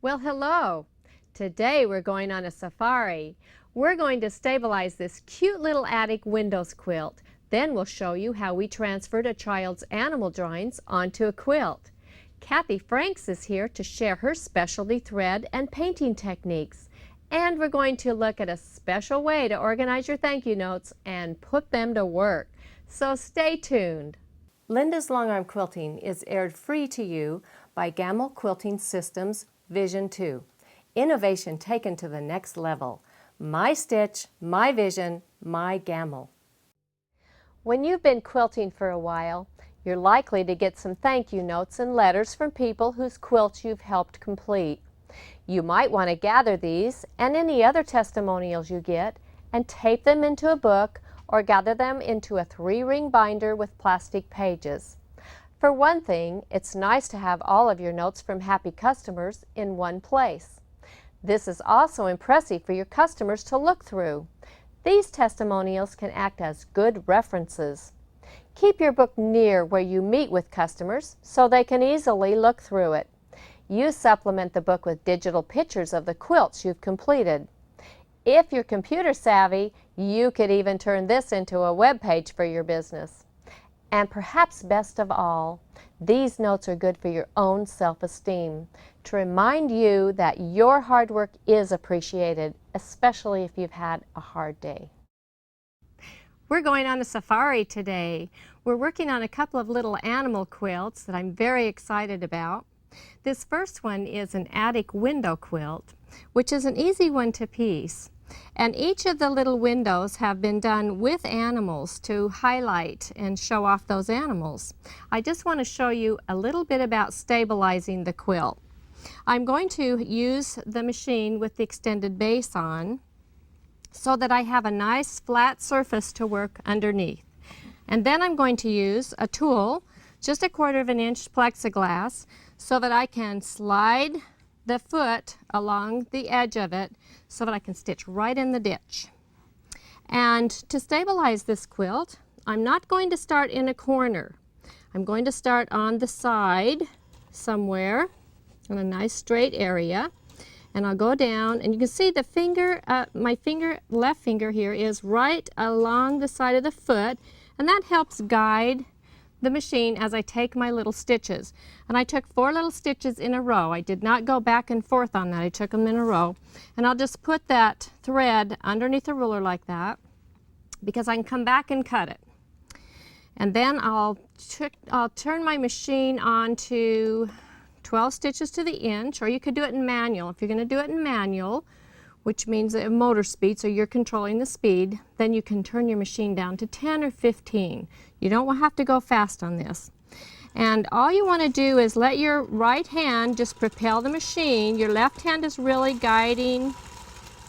Well, hello. Today we're going on a safari. We're going to stabilize this cute little attic windows quilt. Then we'll show you how we transferred a child's animal drawings onto a quilt. Kathy Franks is here to share her specialty thread and painting techniques. And we're going to look at a special way to organize your thank you notes and put them to work. So stay tuned. Linda's Longarm Quilting is aired free to you by Gamble Quilting Systems Vision 2. Innovation taken to the next level. My stitch, my vision, my Gamble. When you've been quilting for a while, you're likely to get some thank you notes and letters from people whose quilts you've helped complete. You might want to gather these and any other testimonials you get and tape them into a book or gather them into a 3-ring binder with plastic pages. For one thing, it's nice to have all of your notes from happy customers in one place. This is also impressive for your customers to look through. These testimonials can act as good references. Keep your book near where you meet with customers so they can easily look through it. You supplement the book with digital pictures of the quilts you've completed. If you're computer savvy, you could even turn this into a web page for your business. And perhaps best of all, these notes are good for your own self-esteem, to remind you that your hard work is appreciated, especially if you've had a hard day. We're going on a safari today. We're working on a couple of little animal quilts that I'm very excited about. This first one is an attic window quilt, which is an easy one to piece. And each of the little windows have been done with animals to highlight and show off those animals. I just want to show you a little bit about stabilizing the quilt. I'm going to use the machine with the extended base on so that I have a nice flat surface to work underneath. And then I'm going to use a tool, just a 1/4 inch plexiglass, so that I can slide the foot along the edge of it so that I can stitch right in the ditch. And to stabilize this quilt, I'm not going to start in a corner. I'm going to start on the side somewhere in a nice straight area, and I'll go down, and you can see the finger, my left finger here is right along the side of the foot, and that helps guide the machine as I take my little stitches. And I took 4 little stitches in a row. I did not go back and forth on that. I took them in a row. And I'll just put that thread underneath the ruler like that because I can come back and cut it. And then I'll turn my machine on to 12 stitches to the inch, or you could do it in manual. If you're going to do it in manual, which means a motor speed, so you're controlling the speed, then you can turn your machine down to 10 or 15. You don't have to go fast on this. And all you want to do is let your right hand just propel the machine. Your left hand is really guiding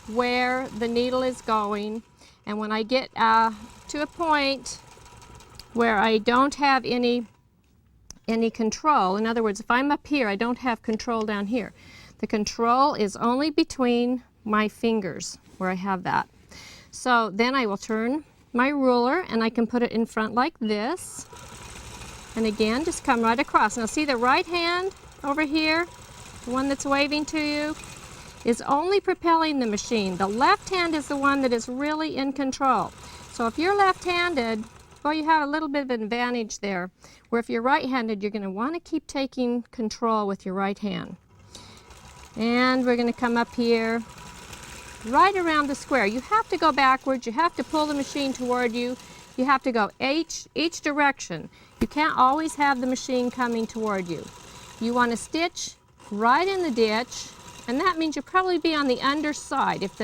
where the needle is going. And when I get to a point where I don't have any control, in other words, if I'm up here, I don't have control down here. The control is only between my fingers where I have that. So then I will turn my ruler and I can put it in front like this, and again just come right across. Now see the right hand over here, the one that's waving to you, is only propelling the machine. The left hand is the one that is really in control. So if you're left-handed, well, you have a little bit of an advantage there, where if you're right-handed, you're going to want to keep taking control with your right hand. And we're going to come up here right around the square. You have to go backwards. You have to pull the machine toward you. You have to go each direction. You can't always have the machine coming toward you. You want to stitch right in the ditch, and that means you'll probably be on the underside. If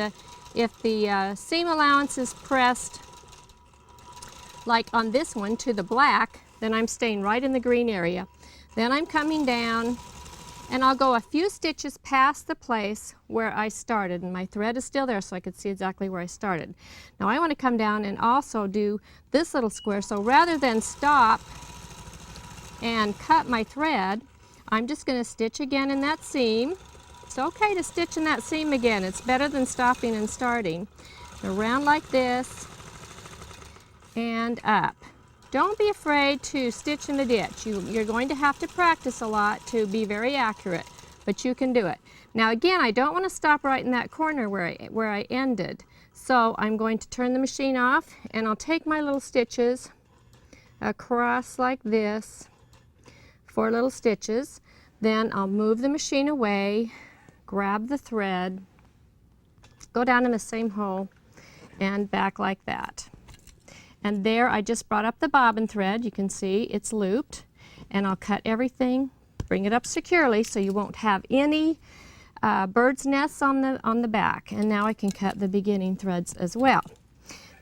the seam allowance is pressed, like on this one, to the black, then I'm staying right in the green area. Then I'm coming down, and I'll go a few stitches past the place where I started, and my thread is still there so I can see exactly where I started. Now I want to come down and also do this little square, so rather than stop and cut my thread, I'm just going to stitch again in that seam. It's okay to stitch in that seam again. It's better than stopping and starting. Around like this and up. Don't be afraid to stitch in the ditch. You're going to have to practice a lot to be very accurate. but you can do it. Now again, I don't want to stop right in that corner where I ended. So I'm going to turn the machine off, and I'll take my little stitches across like this, 4 little stitches. Then I'll move the machine away, grab the thread, go down in the same hole, and back like that. And there I just brought up the bobbin thread. You can see it's looped, and I'll cut everything, bring it up securely so you won't have any bird's nests on the back. And now I can cut the beginning threads as well.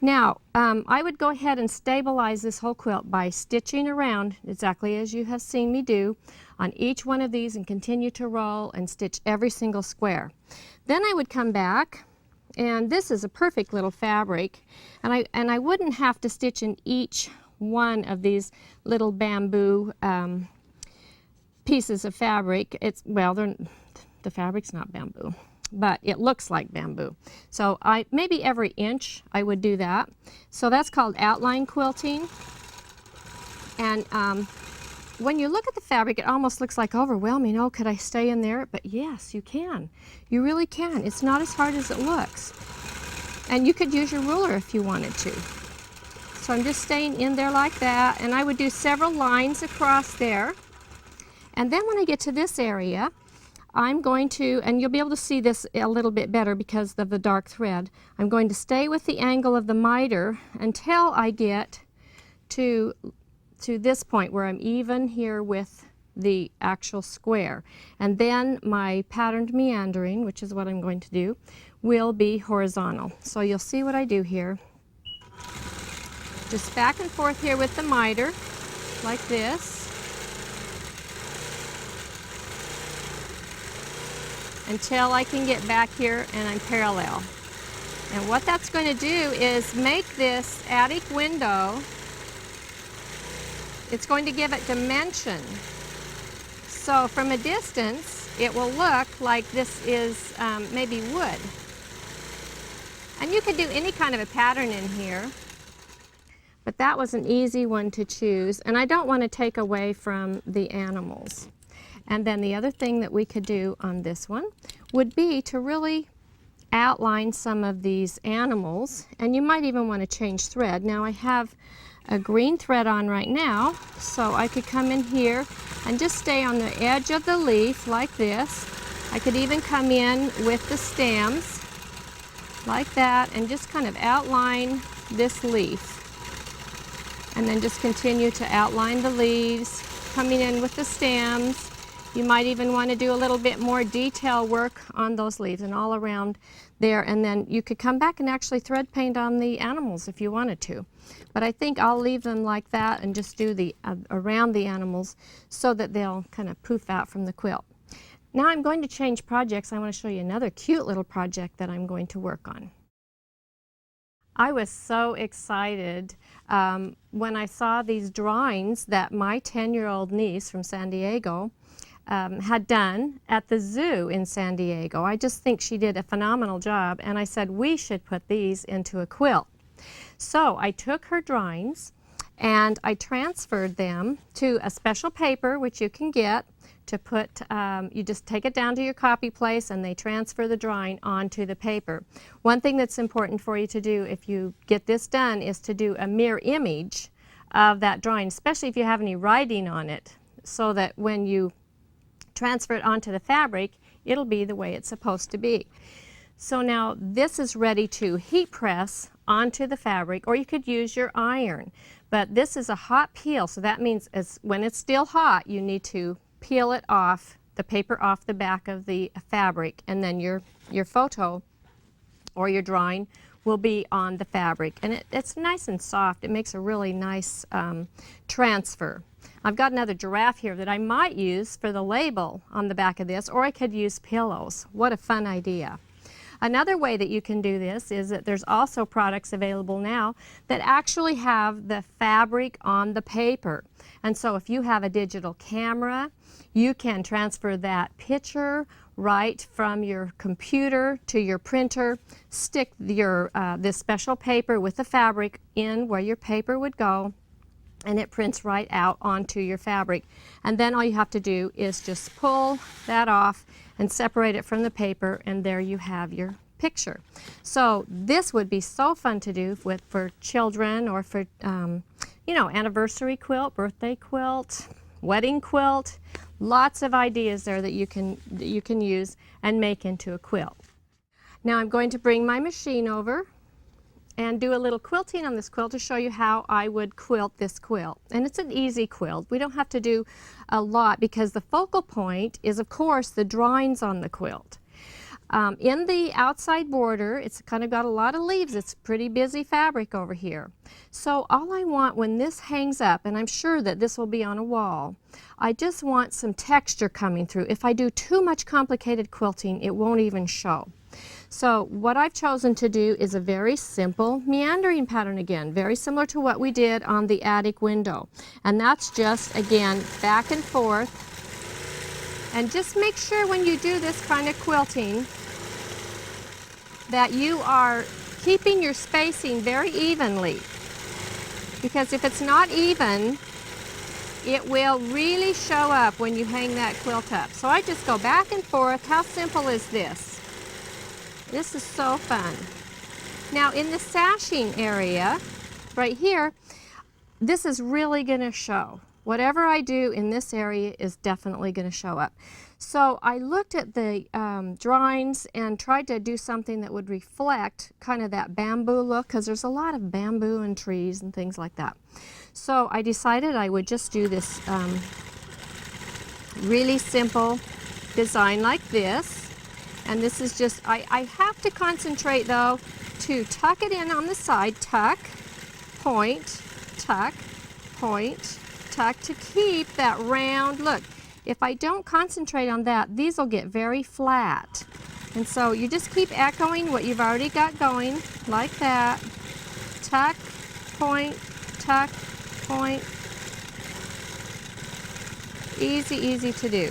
Now I would go ahead and stabilize this whole quilt by stitching around exactly as you have seen me do on each one of these, and continue to roll and stitch every single square. Then I would come back, and this is a perfect little fabric, and I wouldn't have to stitch in each one of these little bamboo pieces of fabric. Well, the fabric's not bamboo, but it looks like bamboo. So maybe every inch I would do that. So that's called outline quilting. And when you look at the fabric, it almost looks like overwhelming. Oh, could I stay in there? But yes, you can. You really can. It's not as hard as it looks. And you could use your ruler if you wanted to. So I'm just staying in there like that, and I would do several lines across there. And then when I get to this area, I'm going to, and you'll be able to see this a little bit better because of the dark thread, I'm going to stay with the angle of the miter until I get to this point where I'm even here with the actual square. And then my patterned meandering, which is what I'm going to do, will be horizontal. So you'll see what I do here. Just back and forth here with the miter, like this. Until I can get back here and I'm parallel. And what that's going to do is make this attic window, it's going to give it dimension. So from a distance, it will look like this is maybe wood. And you could do any kind of a pattern in here, but that was an easy one to choose. And I don't want to take away from the animals. And then the other thing that we could do on this one would be to really outline some of these animals, and you might even want to change thread. Now I have a green thread on right now, so I could come in here and just stay on the edge of the leaf like this. I could even come in with the stems like that and just kind of outline this leaf, and then just continue to outline the leaves, coming in with the stems. You might even want to do a little bit more detail work on those leaves and all around there, and then you could come back and actually thread paint on the animals if you wanted to. But I think I'll leave them like that and just do the around the animals so that they'll kind of poof out from the quilt. Now I'm going to change projects. I want to show you another cute little project that I'm going to work on. I was so excited when I saw these drawings that my 10-year-old niece from San Diego had done at the zoo in San Diego. I just think she did a phenomenal job, and I said we should put these into a quilt. So I took her drawings and I transferred them to a special paper which you can get to put, you just take it down to your copy place and they transfer the drawing onto the paper. One thing that's important for you to do if you get this done is to do a mirror image of that drawing, especially if you have any writing on it, so that when you transfer it onto the fabric, it'll be the way it's supposed to be. So now this is ready to heat press onto the fabric, or you could use your iron. But this is a hot peel, so that means when it's still hot, you need to peel it off, the paper off the back of the fabric, and then your photo or your drawing will be on the fabric. And it's nice and soft. It makes a really nice transfer. I've got another giraffe here that I might use for the label on the back of this, or I could use pillows. What a fun idea. Another way that you can do this is that there's also products available now that actually have the fabric on the paper. And so if you have a digital camera, you can transfer that picture right from your computer to your printer, stick your this special paper with the fabric in where your paper would go, and it prints right out onto your fabric. And then all you have to do is just pull that off and separate it from the paper, and there you have your picture. So this would be so fun to do for children, or for you know, anniversary quilt, birthday quilt, wedding quilt. Lots of ideas there that you can use and make into a quilt. Now I'm going to bring my machine over and do a little quilting on this quilt to show you how I would quilt this quilt. And it's an easy quilt. We don't have to do a lot because the focal point is, of course, the drawings on the quilt. In the outside border, it's kind of got a lot of leaves. It's pretty busy fabric over here. So all I want when this hangs up, and I'm sure that this will be on a wall, I just want some texture coming through. If I do too much complicated quilting, it won't even show. So what I've chosen to do is a very simple meandering pattern again, very similar to what we did on the attic window. And that's just, again, back and forth. And just make sure when you do this kind of quilting that you are keeping your spacing very evenly. Because if it's not even, it will really show up when you hang that quilt up. So I just go back and forth. How simple is this? This is so fun. Now in the sashing area, right here, this is really going to show. Whatever I do in this area is definitely going to show up. So I looked at the drawings and tried to do something that would reflect kind of that bamboo look, because there's a lot of bamboo and trees and things like that. So I decided I would just do this really simple design like this. And this is just, I have to concentrate though to tuck it in on the side, tuck, point, tuck, point, tuck, to keep that round look. If I don't concentrate on that, these will get very flat. And so you just keep echoing what you've already got going, like that. Tuck, point, tuck, point. Easy, easy to do.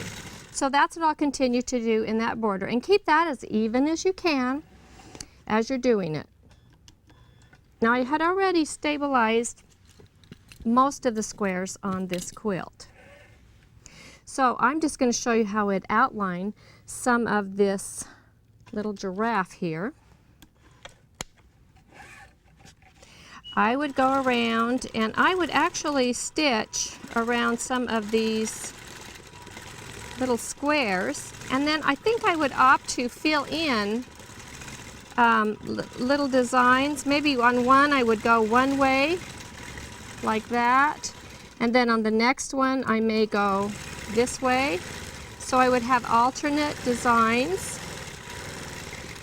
So that's what I'll continue to do in that border, and keep that as even as you can as you're doing it. Now I had already stabilized most of the squares on this quilt. So I'm just going to show you how I'd outline some of this little giraffe here. I would go around and I would actually stitch around some of these little squares, and then I think I would opt to fill in little designs. Maybe on one I would go one way like that, and then on the next one I may go this way. So I would have alternate designs,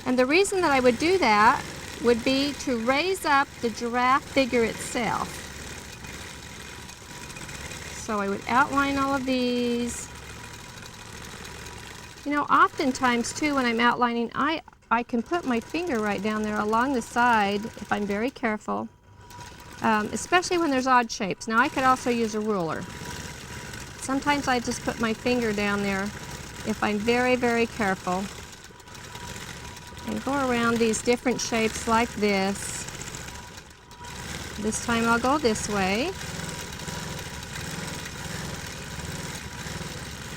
and the reason that I would do that would be to raise up the giraffe figure itself. So I would outline all of these. You know, oftentimes too when I'm outlining, I can put my finger right down there along the side if I'm very careful, especially when there's odd shapes. Now I could also use a ruler. Sometimes I just put my finger down there if I'm very, very careful, and go around these different shapes like this. This time I'll go this way.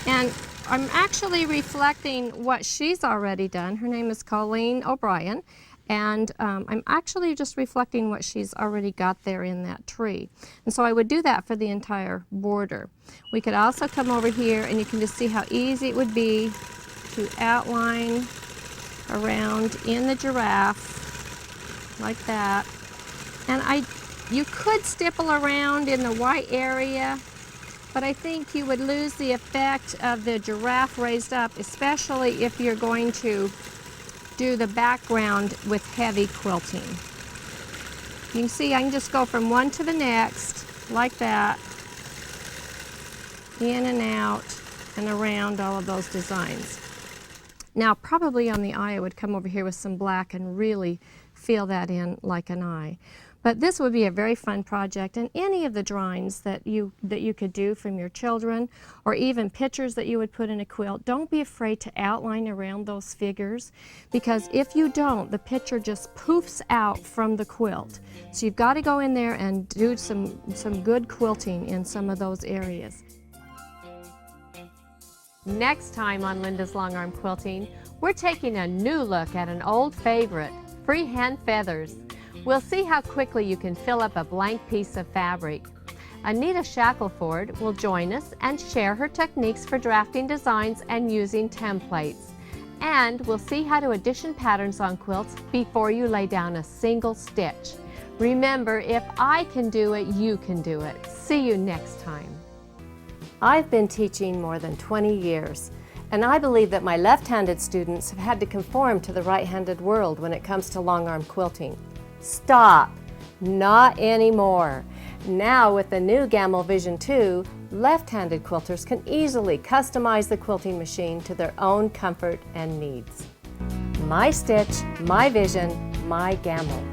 And I'm actually reflecting what she's already done. Her name is Colleen O'Brien, and I'm actually just reflecting what she's already got there in that tree. And so I would do that for the entire border. We could also come over here and you can just see how easy it would be to outline around in the giraffe like that. And you could stipple around in the white area, but I think you would lose the effect of the giraffe raised up, especially if you're going to do the background with heavy quilting. You can see I can just go from one to the next, like that, in and out and around all of those designs. Now probably on the eye I would come over here with some black and really fill that in like an eye. But this would be a very fun project, and any of the drawings that you could do from your children, or even pictures that you would put in a quilt, don't be afraid to outline around those figures, because if you don't, the picture just poofs out from the quilt. So you've got to go in there and do some good quilting in some of those areas. Next time on Linda's Longarm Quilting, we're taking a new look at an old favorite, freehand feathers. We'll see how quickly you can fill up a blank piece of fabric. Anita Shackelford will join us and share her techniques for drafting designs and using templates. And we'll see how to addition patterns on quilts before you lay down a single stitch. Remember, if I can do it, you can do it. See you next time. I've been teaching more than 20 years, and I believe that my left-handed students have had to conform to the right-handed world when it comes to longarm quilting. Stop! Not anymore. Now with the new Gamble Vision 2, left-handed quilters can easily customize the quilting machine to their own comfort and needs. My stitch, my vision, my Gamble.